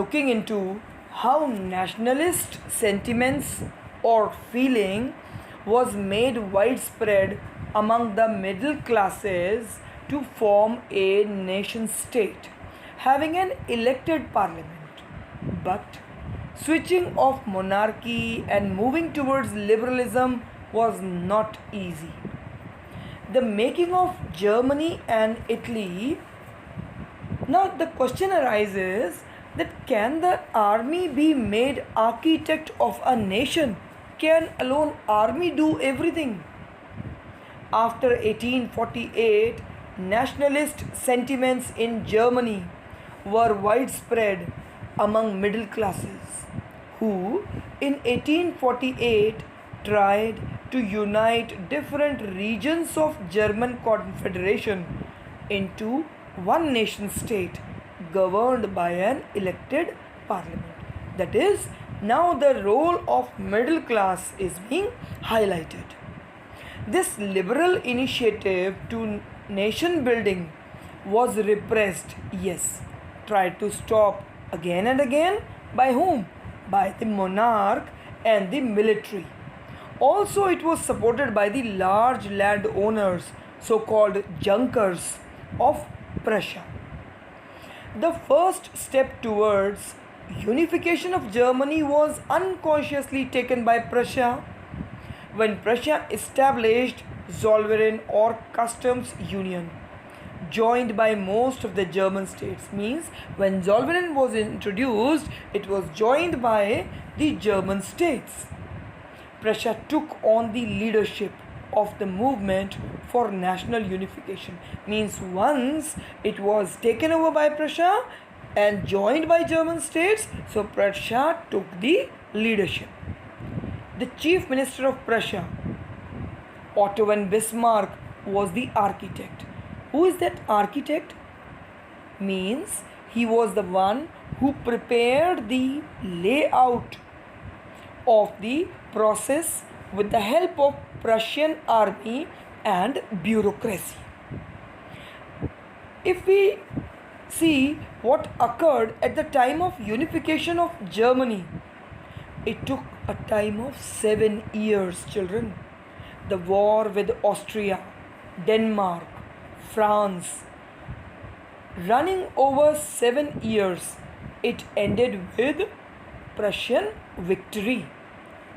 looking into how nationalist sentiments or feeling was made widespread among the middle classes to form a nation state having an elected parliament. But switching off monarchy and moving towards liberalism was not easy. The making of Germany and Italy. Now the question arises that can the army be made architect of a nation? Can alone army do everything? After 1848, nationalist sentiments in Germany were widespread among middle classes who in 1848 tried to unite different regions of German Confederation into one nation state governed by an elected parliament. That is, now the role of middle class is being highlighted. This liberal initiative to nation building was repressed, yes, tried to stop again and again. By whom? By the monarch and the military. Also, it was supported by the large landowners, so-called Junkers of Prussia. The first step towards unification of Germany was unconsciously taken by Prussia when Prussia established Zollverein or customs union joined by most of the German states. Means when Zollverein was introduced, it was joined by the German states. Prussia took on the leadership of the movement for national unification. Means once it was taken over by Prussia and joined by German states, so Prussia took the leadership. The chief minister of Prussia, Otto von Bismarck, was the architect. Who is that architect? Means he was the one who prepared the layout of the process with the help of Prussian army and bureaucracy. If we see what occurred at the time of unification of Germany, it took a time of 7 years, children. The war with Austria, Denmark, France, running over 7 years, it ended with Prussian victory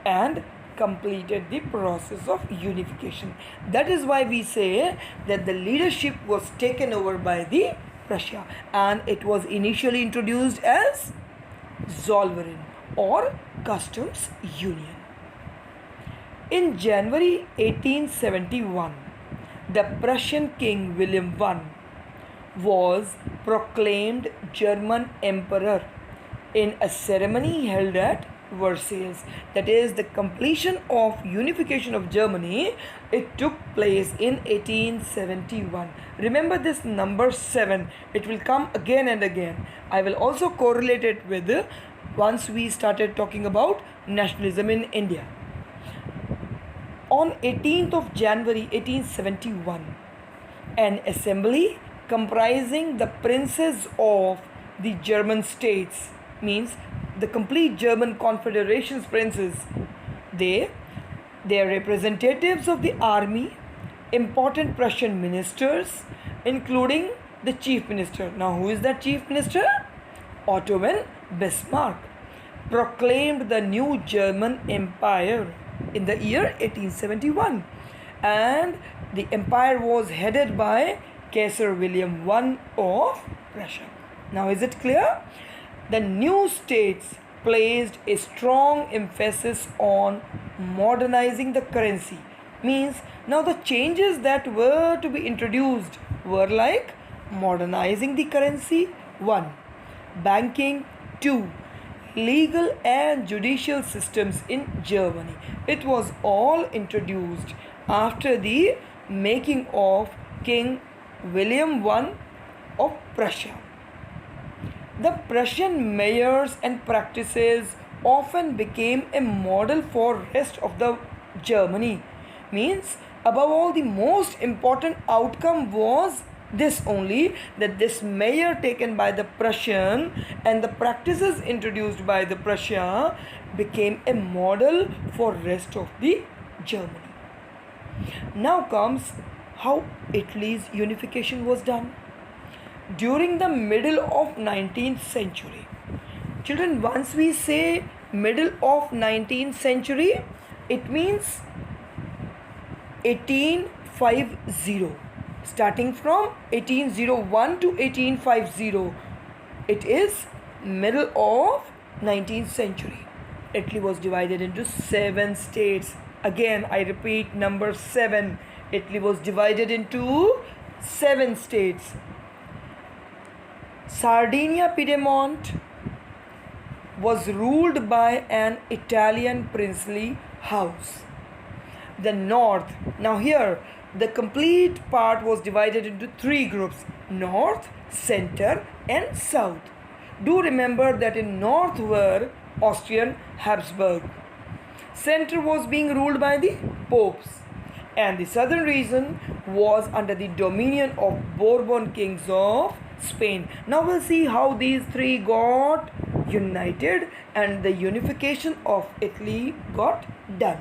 and completed the process of unification. That is why we say that the leadership was taken over by the Prussia, and it was initially introduced as Zollverein or customs union. In January 1871, the Prussian King William I was proclaimed German Emperor in a ceremony held at Versailles. That is the completion of unification of Germany. It took place in 1871. Remember this number 7. It will come again and again. I will also correlate it with once we started talking about nationalism in India. On 18th of January 1871, an assembly comprising the princes of the German states, means the complete German Confederation's princes, they are representatives of the army, important Prussian ministers, including the chief minister. Now, who is that chief minister? Otto von Bismarck proclaimed the new German Empire in the year 1871, and the empire was headed by Kaiser William I of Prussia. Now, is it clear? The new states placed a strong emphasis on modernizing the currency. Means now the changes that were to be introduced were like modernizing the currency, 1, banking, 2, legal and judicial systems in Germany. It was all introduced after the making of King William I of Prussia. The Prussian mayors and practices often became a model for rest of the Germany. Means above all, the most important outcome was This only that this measure taken by the Prussian and the practices introduced by the Prussia became a model for rest of the Germany. Now comes how Italy's unification was done. During the middle of 19th century. Children, once we say middle of 19th century, it means 1850. Starting from 1801 to 1850. It is middle of 19th century. Italy was divided into 7 states. Again, I repeat, number 7. Italy was divided into 7 states. Sardinia Piedmont was ruled by an Italian princely house. The north, now here the complete part was divided into 3 groups: north, center and south. Do remember that in north were Austrian Habsburg. Center was being ruled by the popes, and the southern region was under the dominion of Bourbon kings of Spain. Now we'll see how these 3 got united and the unification of Italy got done.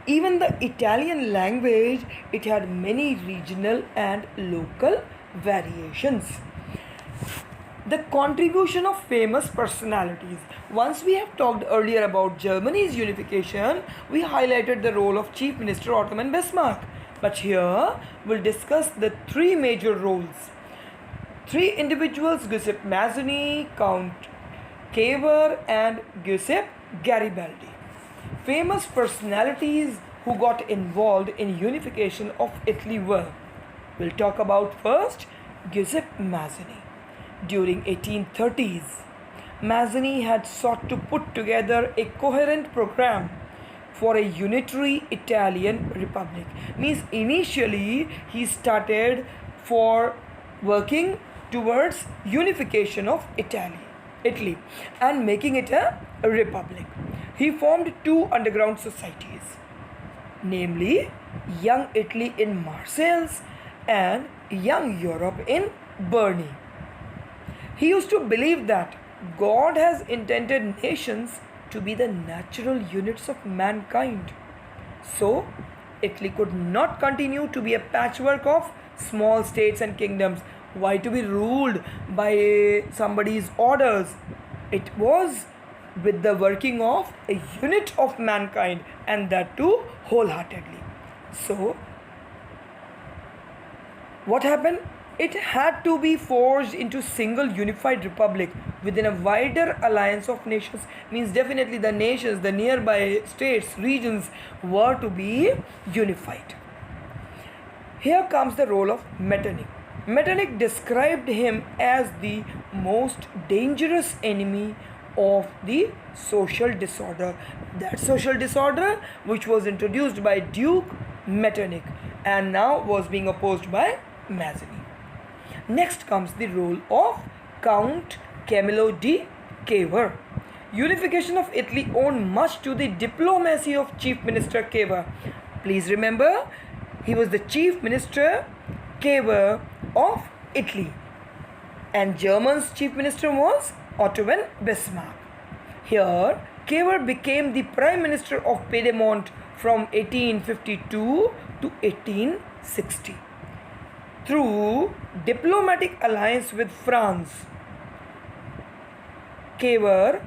Even the Italian language, it had many regional and local variations. The contribution of famous personalities. Once we have talked earlier about Germany's unification, we highlighted the role of Chief Minister Otto von Bismarck. But here we'll discuss the 3 major roles. 3 individuals: Giuseppe Mazzini, Count Cavour and Giuseppe Garibaldi. Famous personalities who got involved in unification of Italy were, we'll talk about first Giuseppe Mazzini. During 1830s, Mazzini had sought to put together a coherent program for a unitary Italian republic. Means initially he started for working towards unification of Italy and making it a republic. He formed 2 underground societies, namely Young Italy in Marseilles and Young Europe in Bern. He used to believe that God has intended nations to be the natural units of mankind. So, Italy could not continue to be a patchwork of small states and kingdoms. Why to be ruled by somebody's orders? It was with the working of a unit of mankind, and that too wholeheartedly. So, what happened? It had to be forged into single unified republic within a wider alliance of nations. Means definitely the nations, the nearby states, regions were to be unified. Here comes the role of Metternich. Metternich described him as the most dangerous enemy of the social disorder. That social disorder which was introduced by Duke Metternich and now was being opposed by Mazzini. Next comes the role of Count Camillo di Cavour. Unification of Italy owed much to the diplomacy of Chief Minister Cavour. Please remember, he was the Chief Minister Cavour of Italy, and Germany's Chief Minister was Otto von Bismarck. Here, Cavour became the Prime Minister of Piedmont from 1852 to 1860. Through diplomatic alliance with France, Cavour,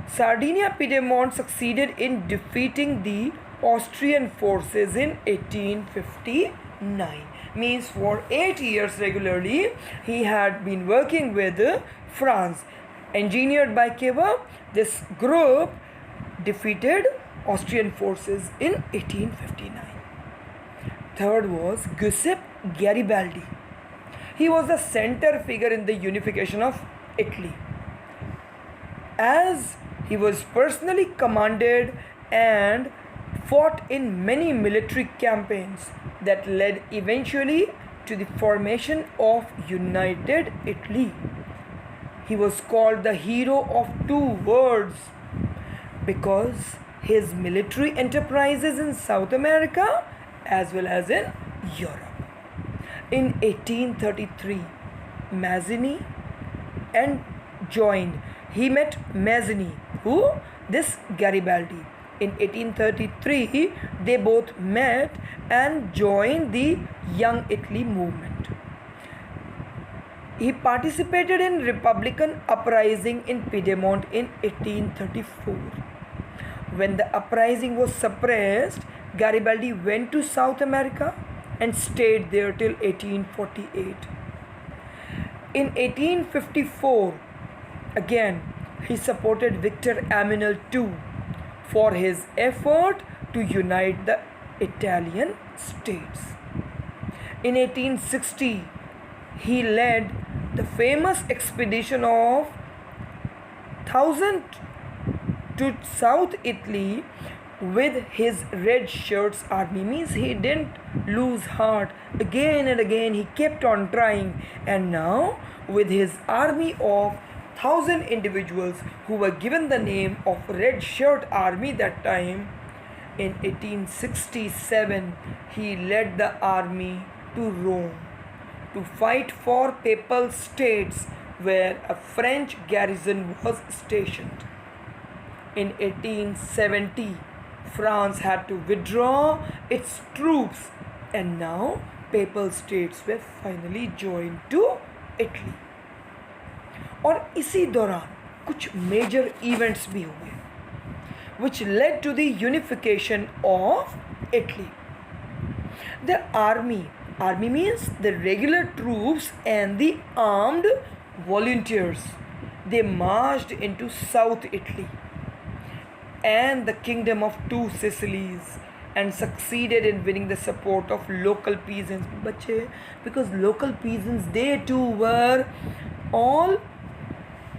Sardinia Piedmont succeeded in defeating the Austrian forces in 1859. Means for 8 years regularly he had been working with France. Engineered by Cavour, this group defeated Austrian forces in 1859. Third was Giuseppe Garibaldi. He was the center figure in the unification of Italy, as he was personally commanded and fought in many military campaigns that led eventually to the formation of United Italy. He was called the hero of 2 words because his military enterprises in South America as well as in Europe. In 1833, Mazzini and joined. He met Mazzini, who? This Garibaldi. In 1833, they both met and joined the Young Italy movement. He participated in Republican uprising in Piedmont in 1834. When the uprising was suppressed, Garibaldi went to South America and stayed there till 1848. In 1854, again, he supported Victor Emmanuel II for his effort to unite the Italian states. In 1860, he led the famous expedition of 1000 to South Italy with his red shirts army. Means he didn't lose heart. Again and again he kept on trying, and now with his army of 1000 individuals who were given the name of Red Shirt Army that time, in 1867 he led the army to Rome to fight for papal states where a French garrison was stationed. In 1870, France had to withdraw its troops, and now papal states were finally joined to Italy. और इसी दौरान कुछ major events भी हुए which led to the unification of Italy. The army means the regular troops and the armed volunteers. They marched into South Italy and the kingdom of Two Sicilies and succeeded in winning the support of local peasants. Because local peasants, they too were all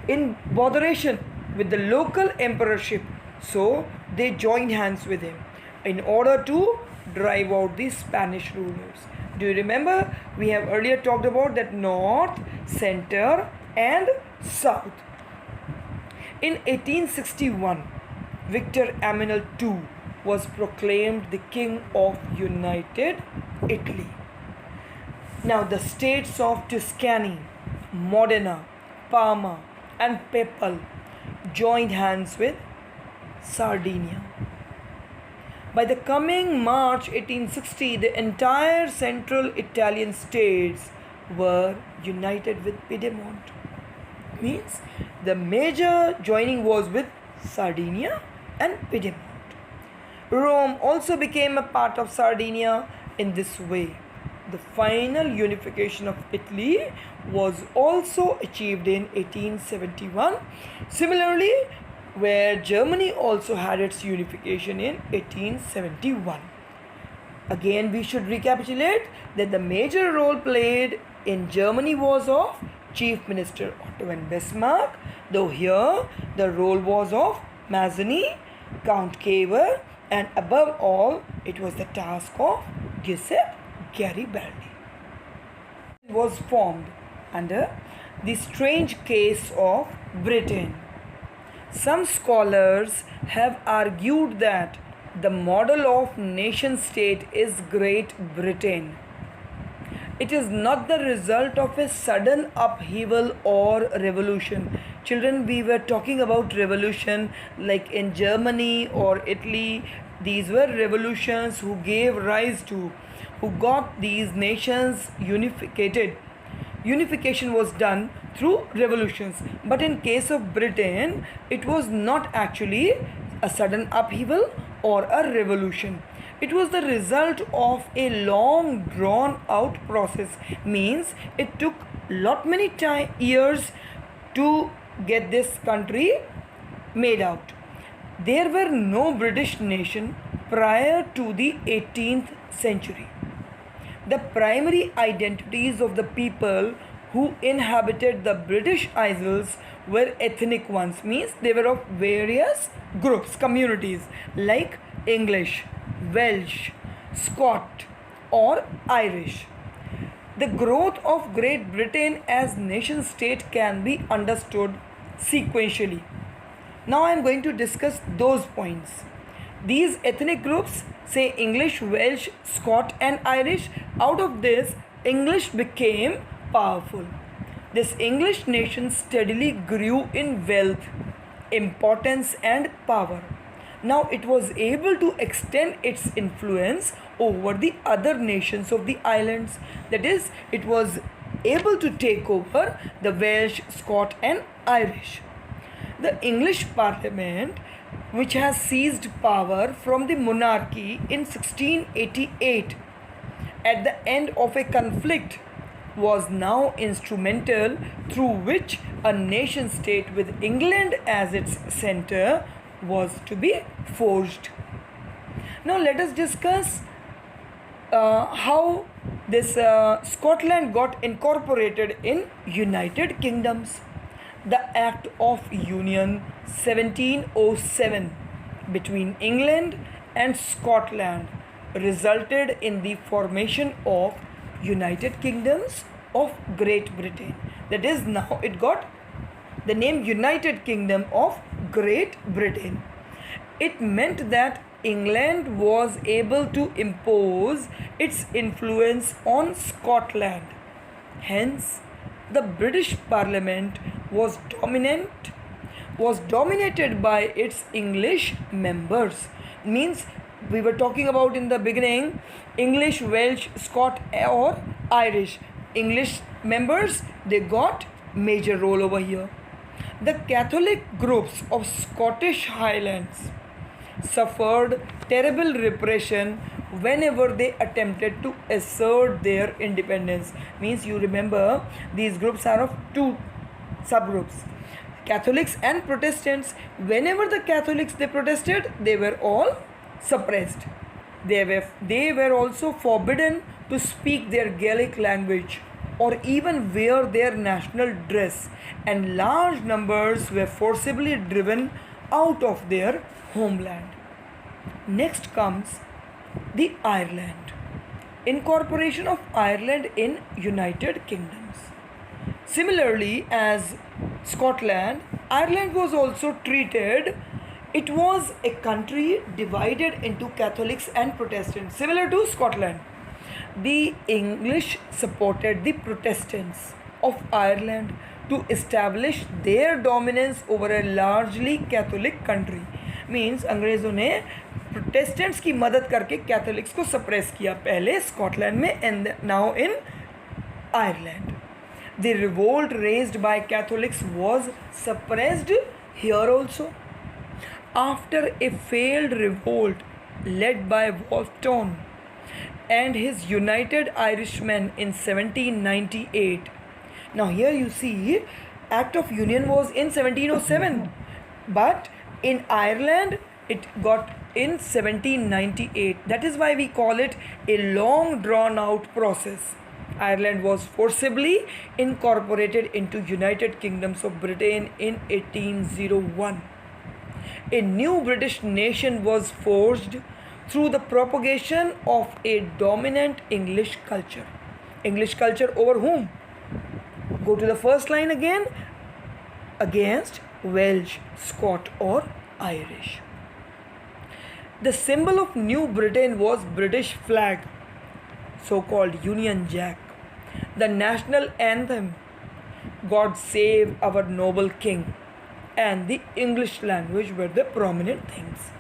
in botheration with the local emperorship, so they joined hands with him in order to drive out the Spanish rulers. Do you remember? We have earlier talked about that north, center and south. In 1861, Victor Emmanuel II was proclaimed the King of United Italy. Now the states of Tuscany, Modena, Parma and Papal joined hands with Sardinia. By the coming March 1860, the entire central Italian states were united with Piedmont. Means the major joining was with Sardinia and Piedmont. Rome also became a part of Sardinia. In this way, the final unification of Italy was also achieved in 1871. Similarly, where Germany also had its unification in 1871. Again, we should recapitulate that the major role played in Germany was of Chief Minister Otto von Bismarck, though here the role was of Mazzini, Count Cavour, and above all, it was the task of Giuseppe Garibaldi. It was formed under the strange case of Britain. Some scholars have argued that the model of nation state is Great Britain. It is not the result of a sudden upheaval or revolution. Children, we were talking about revolution like in Germany or Italy. These were revolutions who gave rise to, who got these nations unified. Unification was done through revolutions. But in case of Britain, it was not actually a sudden upheaval or a revolution. It was the result of a long drawn out process. Means it took many years to get this country made out. There were no British nation prior to the 18th century. The primary identities of the people who inhabited the British Isles were ethnic ones. Means they were of various groups, communities like English, Welsh, Scot or Irish. The growth of Great Britain as nation state can be understood sequentially. Now I am going to discuss those points. These ethnic groups, say English, Welsh, Scot and Irish, out of this English became powerful. This English nation steadily grew in wealth, importance, and power. Now it was able to extend its influence over the other nations of the islands. That is, it was able to take over the Welsh, Scot, and Irish. The English Parliament, which has seized power from the monarchy in 1688 at the end of a conflict, was now instrumental through which a nation state with England as its center was to be forged. Now let us discuss how this Scotland got incorporated in United Kingdoms. The Act of Union 1707 between England and Scotland resulted in the formation of United Kingdoms of Great Britain. That is, now it got the name United Kingdom of Great Britain. It meant that England was able to impose its influence on Scotland. Hence, the British Parliament was dominated by its English members. Means we were talking about in the beginning English, Welsh, Scot, or Irish. English members, they got major role over here. The Catholic groups of Scottish Highlands suffered terrible repression whenever they attempted to assert their independence. Means you remember these groups are of two subgroups, Catholics and Protestants. Whenever the Catholics they protested, they were all suppressed. They were also forbidden to speak their Gaelic language or even wear their national dress, and large numbers were forcibly driven out of their homeland. Next comes the Ireland. Incorporation of Ireland in United Kingdoms. Similarly as Scotland, Ireland was also treated. It was a country divided into Catholics and Protestants, similar to Scotland. The English supported the Protestants of Ireland to establish their dominance over a largely Catholic country. Means अंग्रेज़ों ने Protestants की मदद करके Catholics को suppress किया, पहले Scotland में and now in Ireland. The revolt raised by Catholics was suppressed here also. After a failed revolt led by Wolfton and his United Irishmen in 1798. Now here you see Act of Union was in 1707, but in Ireland it got in 1798. That is why we call it a long drawn out process. Ireland was forcibly incorporated into United Kingdoms of Britain in 1801. A new British nation was forged through the propagation of a dominant English culture. English culture over whom? Go to the first line again. Against Welsh, Scot, or Irish. The symbol of New Britain was British flag, so-called Union Jack. The national anthem, God Save Our Noble King, and the English language were the prominent things.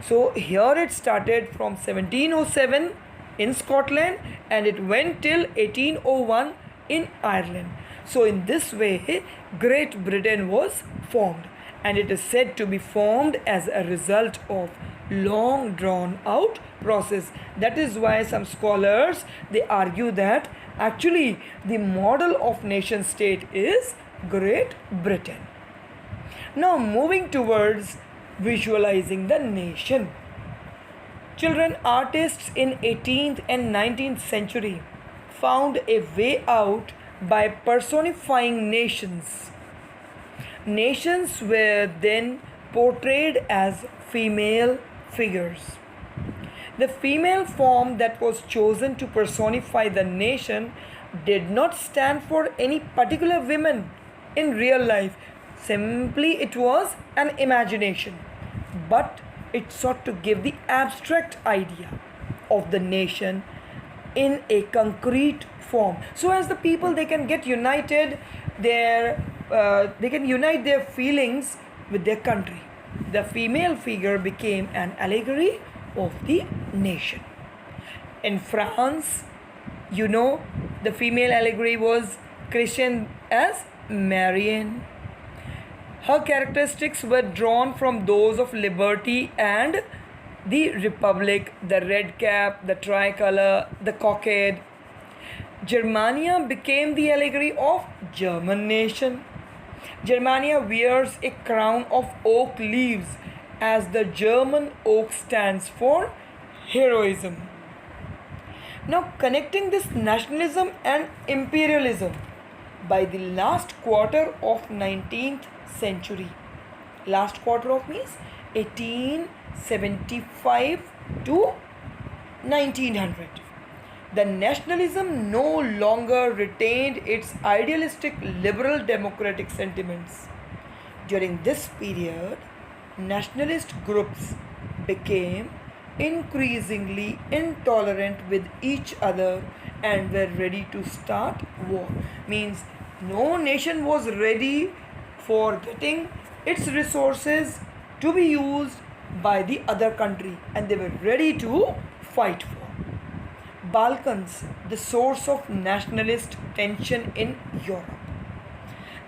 So here it started from 1707 in Scotland and it went till 1801 in Ireland. So in this way Great Britain was formed, and it is said to be formed as a result of long drawn out process. That is why some scholars they argue that actually the model of nation state is Great Britain. Now moving towards visualizing the nation. Children, artists in 18th and 19th century found a way out by personifying nations. Nations were then portrayed as female figures. The female form that was chosen to personify the nation did not stand for any particular women in real life. Simply it was an imagination, but it sought to give the abstract idea of the nation in a concrete form, so as the people they can get united, they can unite their feelings with their country. The female figure became an allegory of the nation. In France, the female allegory was christened as Marianne. Her characteristics were drawn from those of liberty and the republic: the red cap, the tricolor, the cockade. Germania became the allegory of German nation. Germania wears a crown of oak leaves, as the German oak stands for heroism. Now, connecting this nationalism and imperialism, by the last quarter of 19th century, last quarter of means 1875 to 1900, the nationalism no longer retained its idealistic liberal democratic sentiments. During this period, nationalist groups became increasingly intolerant with each other and were ready to start war. Means no nation was ready for getting its resources to be used by the other country, and they were ready to fight for. Balkans, the source of nationalist tension in Europe.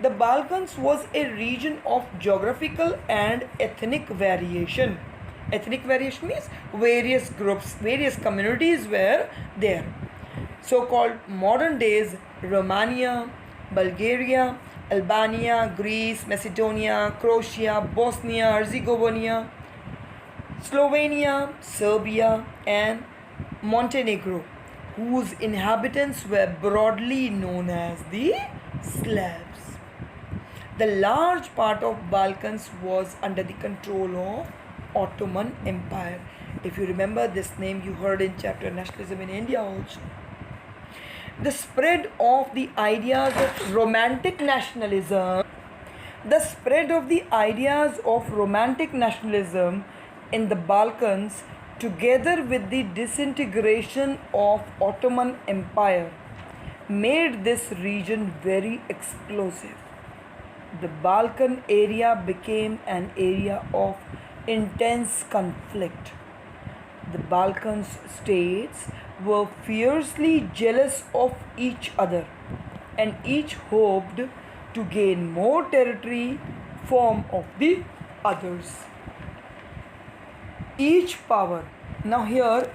The Balkans was a region of geographical and ethnic variation. Ethnic variation means various groups, various communities were there. So-called modern days Romania, Bulgaria, Albania, Greece, Macedonia, Croatia, Bosnia, Herzegovina, Slovenia, Serbia, and Montenegro, whose inhabitants were broadly known as the Slavs. The large part of Balkans was under the control of Ottoman Empire. If you remember this name, you heard in chapter Nationalism in India also. The spread of the ideas of romantic nationalism, in the Balkans, together with the disintegration of Ottoman Empire, made this region very explosive. The Balkan area became an area of intense conflict. The Balkans states were fiercely jealous of each other, and each hoped to gain more territory from of the others. Each power, now here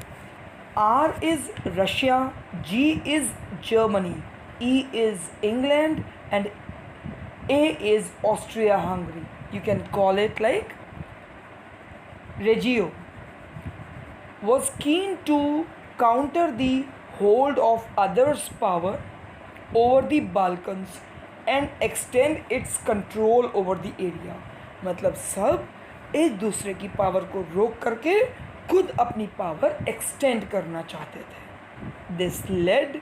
R is Russia, G is Germany, E is England, and A is Austria-Hungary. You can call it like Regio, was keen to counter the hold of others' power over the Balkans and extend its control over the area. मतलब सब एक दूसरे की power को रोक करके खुद अपनी पावर एक्सटेंड करना चाहते थे. This led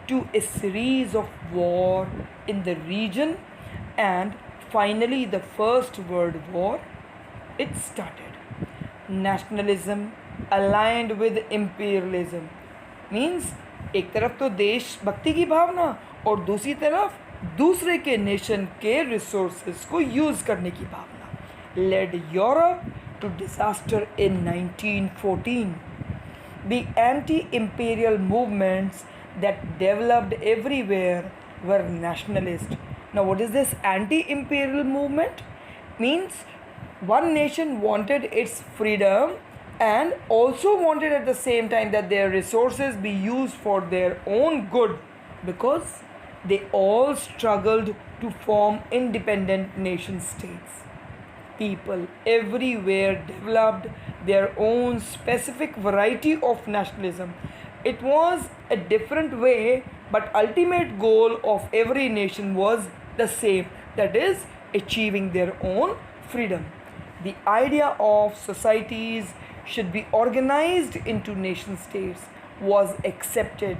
to a series of war in the region, and finally the First World War, it started. Nationalism aligned with imperialism means एक तरफ तो देशभक्ति की भावना और दूसरी तरफ दूसरे के नेशन के रिसोर्सेज को यूज़ करने की भावना led Europe to disaster in 1914. The anti-imperial movements that developed everywhere were nationalist. Now what is this anti-imperial movement? Means one nation wanted its freedom and also wanted at the same time that their resources be used for their own good, because they all struggled to form independent nation states. People everywhere developed their own specific variety of nationalism. It was a different way, but ultimate goal of every nation was the same, that is achieving their own freedom. The idea of societies should be organized into nation states was accepted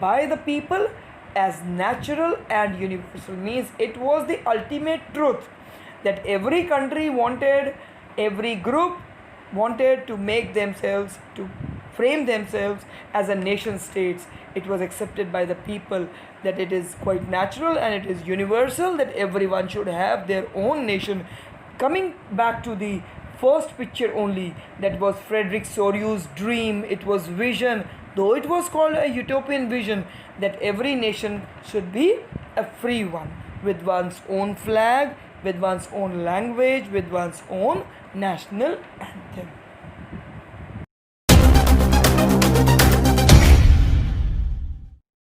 by the people as natural and universal. Means it was the ultimate truth that every country wanted, every group wanted to make themselves to frame themselves as a nation states. It was accepted by the people that it is quite natural and it is universal that everyone should have their own nation. Coming back to the first picture only, that was Frederick Soryu's dream, it was vision, though it was called a utopian vision, that every nation should be a free one, with one's own flag, with one's own language, with one's own national anthem.